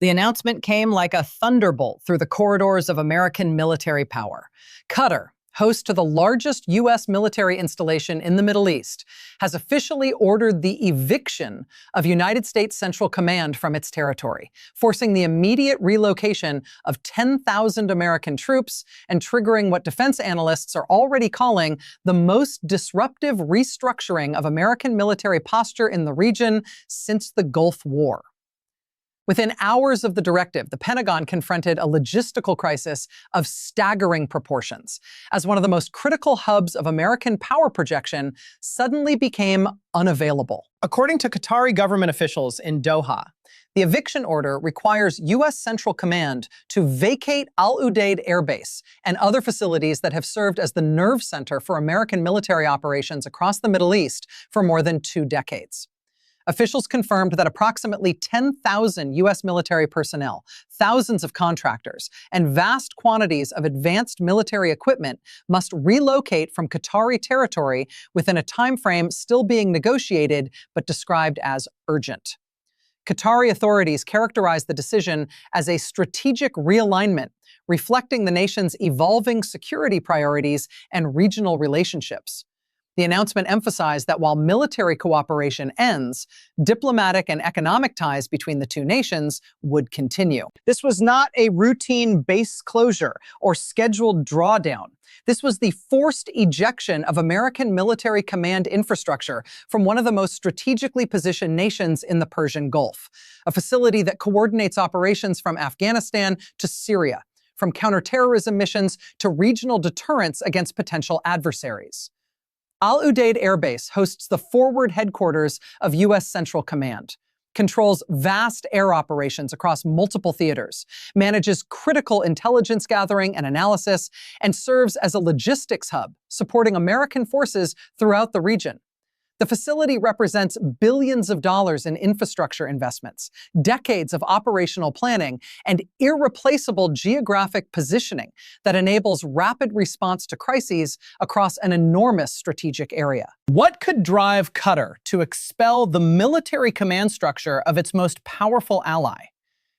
The announcement came like a thunderbolt through the corridors of American military power. Qatar, host to the largest U.S. military installation in the Middle East, has officially ordered the eviction of United States Central Command from its territory, forcing the immediate relocation of 10,000 American troops and triggering what defense analysts are already calling the most disruptive restructuring of American military posture in the region since the Gulf War. Within hours of the directive, the Pentagon confronted a logistical crisis of staggering proportions, as one of the most critical hubs of American power projection suddenly became unavailable. According to Qatari government officials in Doha, the eviction order requires U.S. Central Command to vacate Al Udeid Air Base and other facilities that have served as the nerve center for American military operations across the Middle East for more than 2 decades. Officials confirmed that approximately 10,000 U.S. military personnel, thousands of contractors, and vast quantities of advanced military equipment must relocate from Qatari territory within a timeframe still being negotiated but described as urgent. Qatari authorities characterized the decision as a strategic realignment, reflecting the nation's evolving security priorities and regional relationships. The announcement emphasized that while military cooperation ends, diplomatic and economic ties between the two nations would continue. This was not a routine base closure or scheduled drawdown. This was the forced ejection of American military command infrastructure from one of the most strategically positioned nations in the Persian Gulf, a facility that coordinates operations from Afghanistan to Syria, from counterterrorism missions to regional deterrence against potential adversaries. Al Udeid Air Base hosts the forward headquarters of U.S. Central Command, controls vast air operations across multiple theaters, manages critical intelligence gathering and analysis, and serves as a logistics hub, supporting American forces throughout the region. The facility represents billions of dollars in infrastructure investments, decades of operational planning, and irreplaceable geographic positioning that enables rapid response to crises across an enormous strategic area. What could drive Qatar to expel the military command structure of its most powerful ally?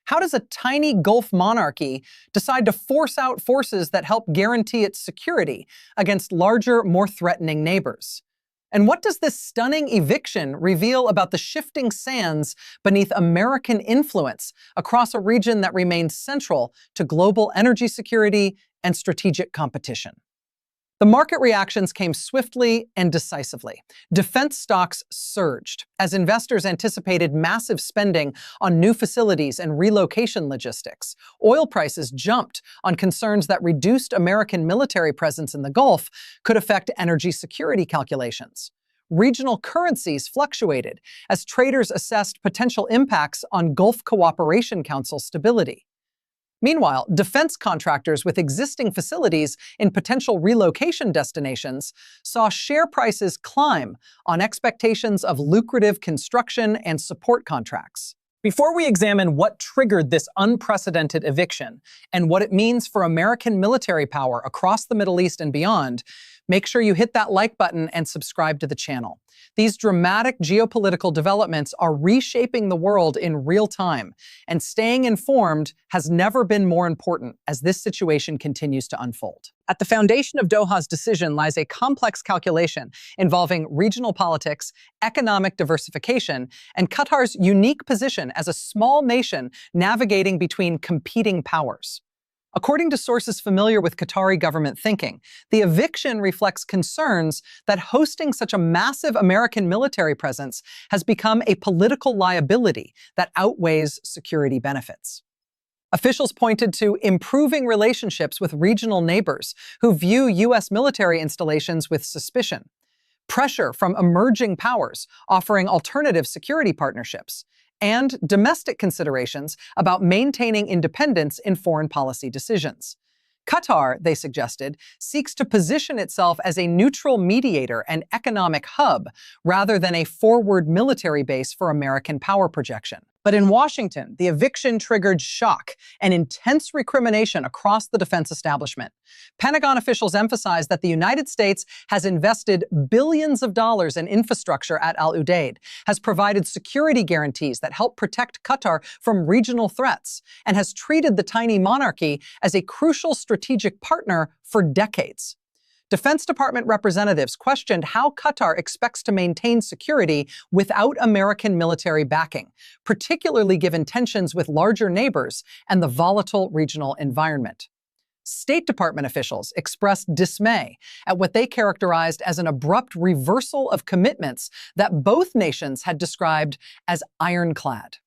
How does a tiny Gulf monarchy decide to force out forces that help guarantee its security against larger, more threatening neighbors? And what does this stunning eviction reveal about the shifting sands beneath American influence across a region that remains central to global energy security and strategic competition? The market reactions came swiftly and decisively. Defense stocks surged as investors anticipated massive spending on new facilities and relocation logistics. Oil prices jumped on concerns that reduced American military presence in the Gulf could affect energy security calculations. Regional currencies fluctuated as traders assessed potential impacts on Gulf Cooperation Council stability. Meanwhile, defense contractors with existing facilities in potential relocation destinations saw share prices climb on expectations of lucrative construction and support contracts. Before we examine what triggered this unprecedented eviction and what it means for American military power across the Middle East and beyond, make sure you hit that like button and subscribe to the channel. These dramatic geopolitical developments are reshaping the world in real time, and staying informed has never been more important as this situation continues to unfold. At the foundation of Doha's decision lies a complex calculation involving regional politics, economic diversification, and Qatar's unique position as a small nation navigating between competing powers. According to sources familiar with Qatari government thinking, the eviction reflects concerns that hosting such a massive American military presence has become a political liability that outweighs security benefits. Officials pointed to improving relationships with regional neighbors who view U.S. military installations with suspicion, pressure from emerging powers offering alternative security partnerships, and domestic considerations about maintaining independence in foreign policy decisions. Qatar, they suggested, seeks to position itself as a neutral mediator and economic hub rather than a forward military base for American power projection. But in Washington, the eviction triggered shock and intense recrimination across the defense establishment. Pentagon officials emphasized that the United States has invested billions of dollars in infrastructure at Al Udeid, has provided security guarantees that help protect Qatar from regional threats, and has treated the tiny monarchy as a crucial strategic partner for decades. Defense Department representatives questioned how Qatar expects to maintain security without American military backing, particularly given tensions with larger neighbors and the volatile regional environment. State Department officials expressed dismay at what they characterized as an abrupt reversal of commitments that both nations had described as ironclad.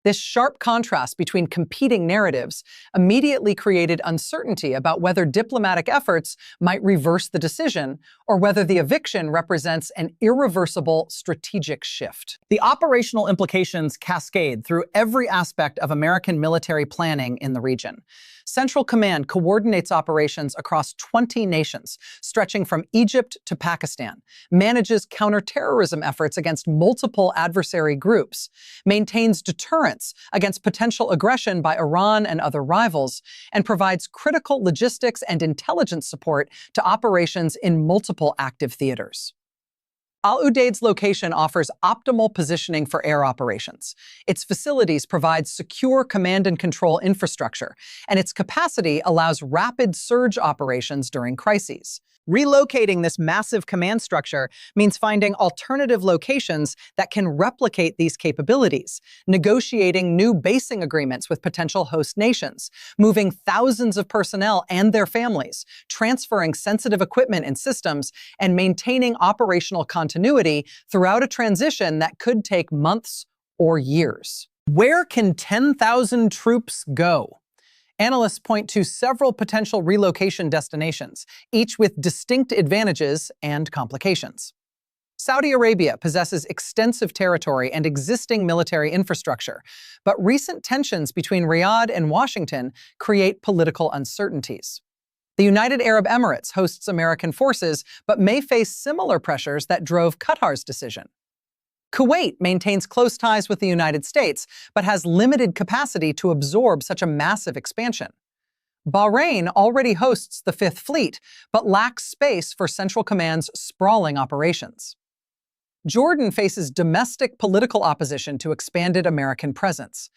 This sharp contrast between competing narratives immediately created uncertainty about whether diplomatic efforts might reverse the decision or whether the eviction represents an irreversible strategic shift. The operational implications cascade through every aspect of American military planning in the region. Central Command coordinates operations across 20 nations, stretching from Egypt to Pakistan, manages counterterrorism efforts against multiple adversary groups, maintains deterrence against potential aggression by Iran and other rivals, and provides critical logistics and intelligence support to operations in multiple active theaters. Al Udeid's location offers optimal positioning for air operations. Its facilities provide secure command and control infrastructure, and its capacity allows rapid surge operations during crises. Relocating this massive command structure means finding alternative locations that can replicate these capabilities, negotiating new basing agreements with potential host nations, moving thousands of personnel and their families, transferring sensitive equipment and systems, and maintaining operational continuity throughout a transition that could take months or years. Where can 10,000 troops go? Analysts point to several potential relocation destinations, each with distinct advantages and complications. Saudi Arabia possesses extensive territory and existing military infrastructure, but recent tensions between Riyadh and Washington create political uncertainties. The United Arab Emirates hosts American forces, but may face similar pressures that drove Qatar's decision. Kuwait maintains close ties with the United States, but has limited capacity to absorb such a massive expansion. Bahrain already hosts the Fifth Fleet, but lacks space for Central Command's sprawling operations. Jordan faces domestic political opposition to expanded American presence.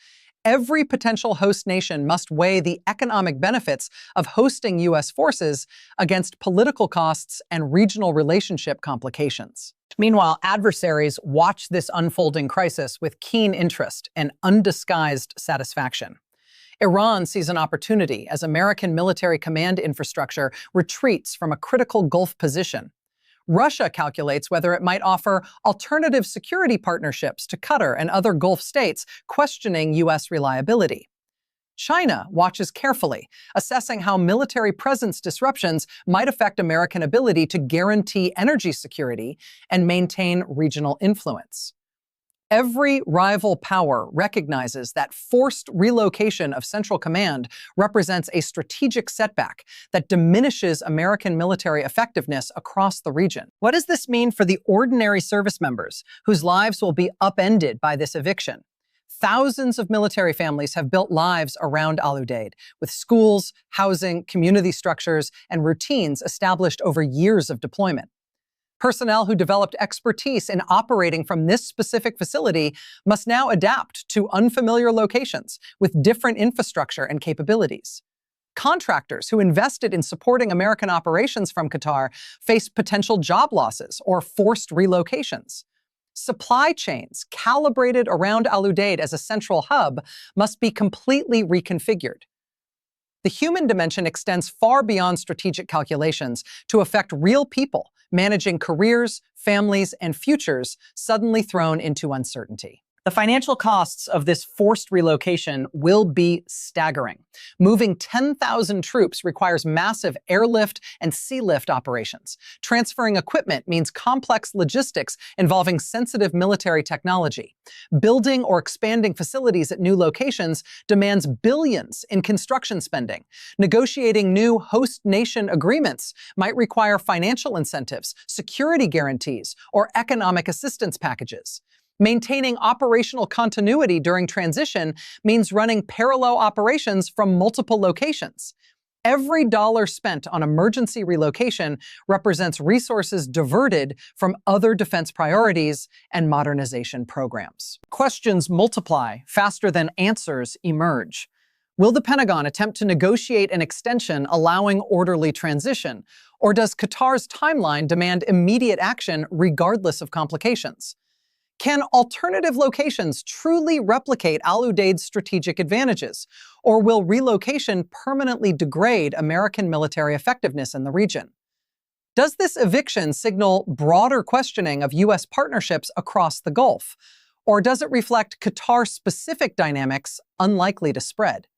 Every potential host nation must weigh the economic benefits of hosting U.S. forces against political costs and regional relationship complications. Meanwhile, adversaries watch this unfolding crisis with keen interest and undisguised satisfaction. Iran sees an opportunity as American military command infrastructure retreats from a critical Gulf position. Russia calculates whether it might offer alternative security partnerships to Qatar and other Gulf states, questioning U.S. reliability. China watches carefully, assessing how military presence disruptions might affect American ability to guarantee energy security and maintain regional influence. Every rival power recognizes that forced relocation of Central Command represents a strategic setback that diminishes American military effectiveness across the region. What does this mean for the ordinary service members whose lives will be upended by this eviction? Thousands of military families have built lives around Al Udeid, with schools, housing, community structures, and routines established over years of deployment. Personnel who developed expertise in operating from this specific facility must now adapt to unfamiliar locations with different infrastructure and capabilities. Contractors who invested in supporting American operations from Qatar face potential job losses or forced relocations. Supply chains calibrated around Al Udeid as a central hub must be completely reconfigured. The human dimension extends far beyond strategic calculations to affect real people, managing careers, families, and futures suddenly thrown into uncertainty. The financial costs of this forced relocation will be staggering. Moving 10,000 troops requires massive airlift and sealift operations. Transferring equipment means complex logistics involving sensitive military technology. Building or expanding facilities at new locations demands billions in construction spending. Negotiating new host nation agreements might require financial incentives, security guarantees, or economic assistance packages. Maintaining operational continuity during transition means running parallel operations from multiple locations. Every dollar spent on emergency relocation represents resources diverted from other defense priorities and modernization programs. Questions multiply faster than answers emerge. Will the Pentagon attempt to negotiate an extension allowing orderly transition, or does Qatar's timeline demand immediate action regardless of complications? Can alternative locations truly replicate Al Udeid's strategic advantages, or will relocation permanently degrade American military effectiveness in the region? Does this eviction signal broader questioning of U.S. partnerships across the Gulf, or does it reflect Qatar-specific dynamics unlikely to spread?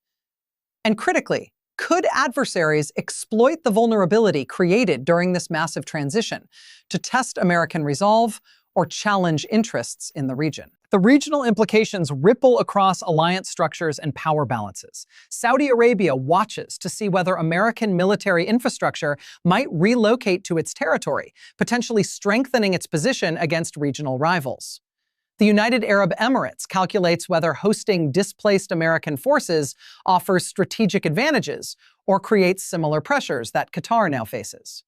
And critically, could adversaries exploit the vulnerability created during this massive transition to test American resolve or challenge interests in the region? The regional implications ripple across alliance structures and power balances. Saudi Arabia watches to see whether American military infrastructure might relocate to its territory, potentially strengthening its position against regional rivals. The United Arab Emirates calculates whether hosting displaced American forces offers strategic advantages or creates similar pressures that Qatar now faces.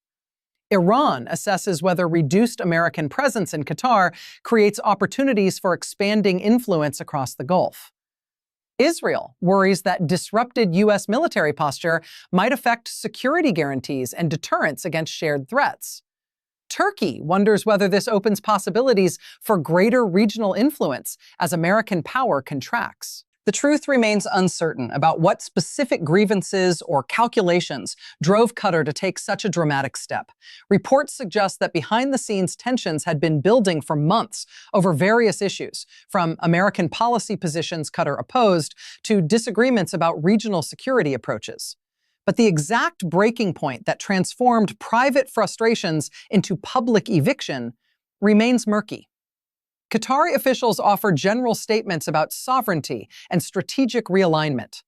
Iran assesses whether reduced American presence in Qatar creates opportunities for expanding influence across the Gulf. Israel worries that disrupted U.S. military posture might affect security guarantees and deterrence against shared threats. Turkey wonders whether this opens possibilities for greater regional influence as American power contracts. The truth remains uncertain about what specific grievances or calculations drove Qatar to take such a dramatic step. Reports suggest that behind-the-scenes tensions had been building for months over various issues, from American policy positions Qatar opposed to disagreements about regional security approaches. But the exact breaking point that transformed private frustrations into public eviction remains murky. Qatari officials offer general statements about sovereignty and strategic realignment.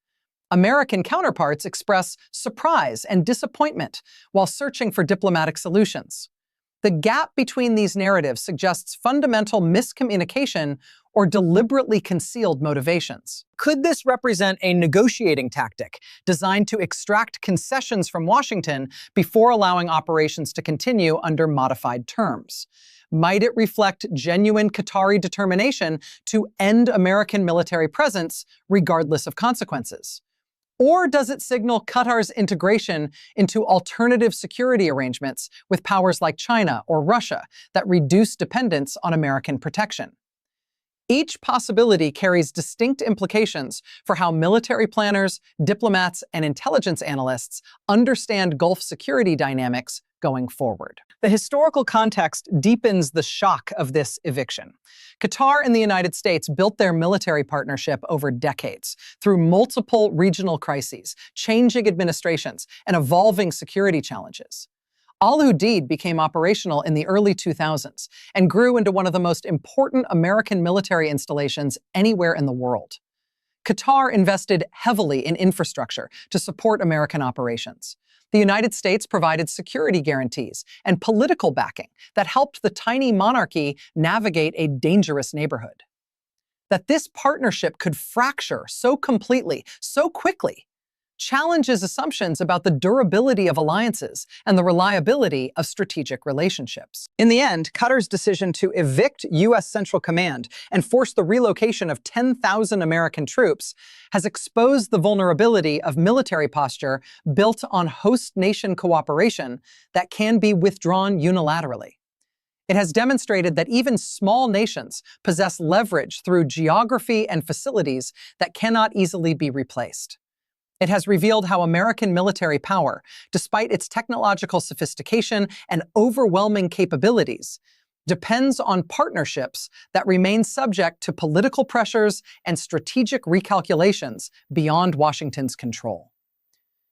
American counterparts express surprise and disappointment while searching for diplomatic solutions. The gap between these narratives suggests fundamental miscommunication or deliberately concealed motivations. Could this represent a negotiating tactic designed to extract concessions from Washington before allowing operations to continue under modified terms? Might it reflect genuine Qatari determination to end American military presence regardless of consequences? Or does it signal Qatar's integration into alternative security arrangements with powers like China or Russia that reduce dependence on American protection? Each possibility carries distinct implications for how military planners, diplomats, and intelligence analysts understand Gulf security dynamics going forward. The historical context deepens the shock of this eviction. Qatar and the United States built their military partnership over decades through multiple regional crises, changing administrations, and evolving security challenges. Al Udeid became operational in the early 2000s and grew into one of the most important American military installations anywhere in the world. Qatar invested heavily in infrastructure to support American operations. The United States provided security guarantees and political backing that helped the tiny monarchy navigate a dangerous neighborhood. That this partnership could fracture so completely, so quickly, challenges assumptions about the durability of alliances and the reliability of strategic relationships. In the end, Qatar's decision to evict U.S. Central Command and force the relocation of 10,000 American troops has exposed the vulnerability of military posture built on host nation cooperation that can be withdrawn unilaterally. It has demonstrated that even small nations possess leverage through geography and facilities that cannot easily be replaced. It has revealed how American military power, despite its technological sophistication and overwhelming capabilities, depends on partnerships that remain subject to political pressures and strategic recalculations beyond Washington's control.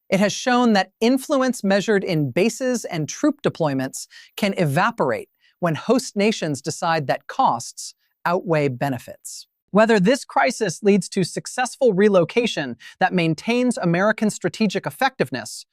It has shown that influence measured in bases and troop deployments can evaporate when host nations decide that costs outweigh benefits. Whether this crisis leads to successful relocation that maintains American strategic effectiveness,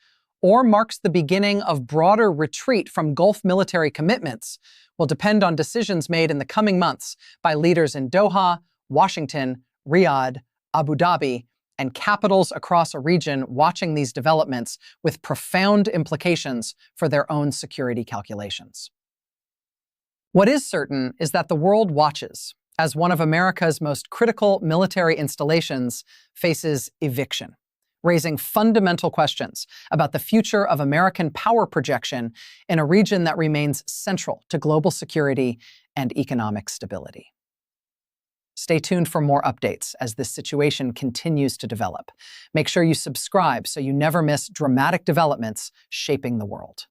or marks the beginning of broader retreat from Gulf military commitments will depend on decisions made in the coming months by leaders in Doha, Washington, Riyadh, Abu Dhabi, and capitals across a region watching these developments with profound implications for their own security calculations. What is certain is that the world watches as one of America's most critical military installations faces eviction, raising fundamental questions about the future of American power projection in a region that remains central to global security and economic stability. Stay tuned for more updates as this situation continues to develop. Make sure you subscribe so you never miss dramatic developments shaping the world.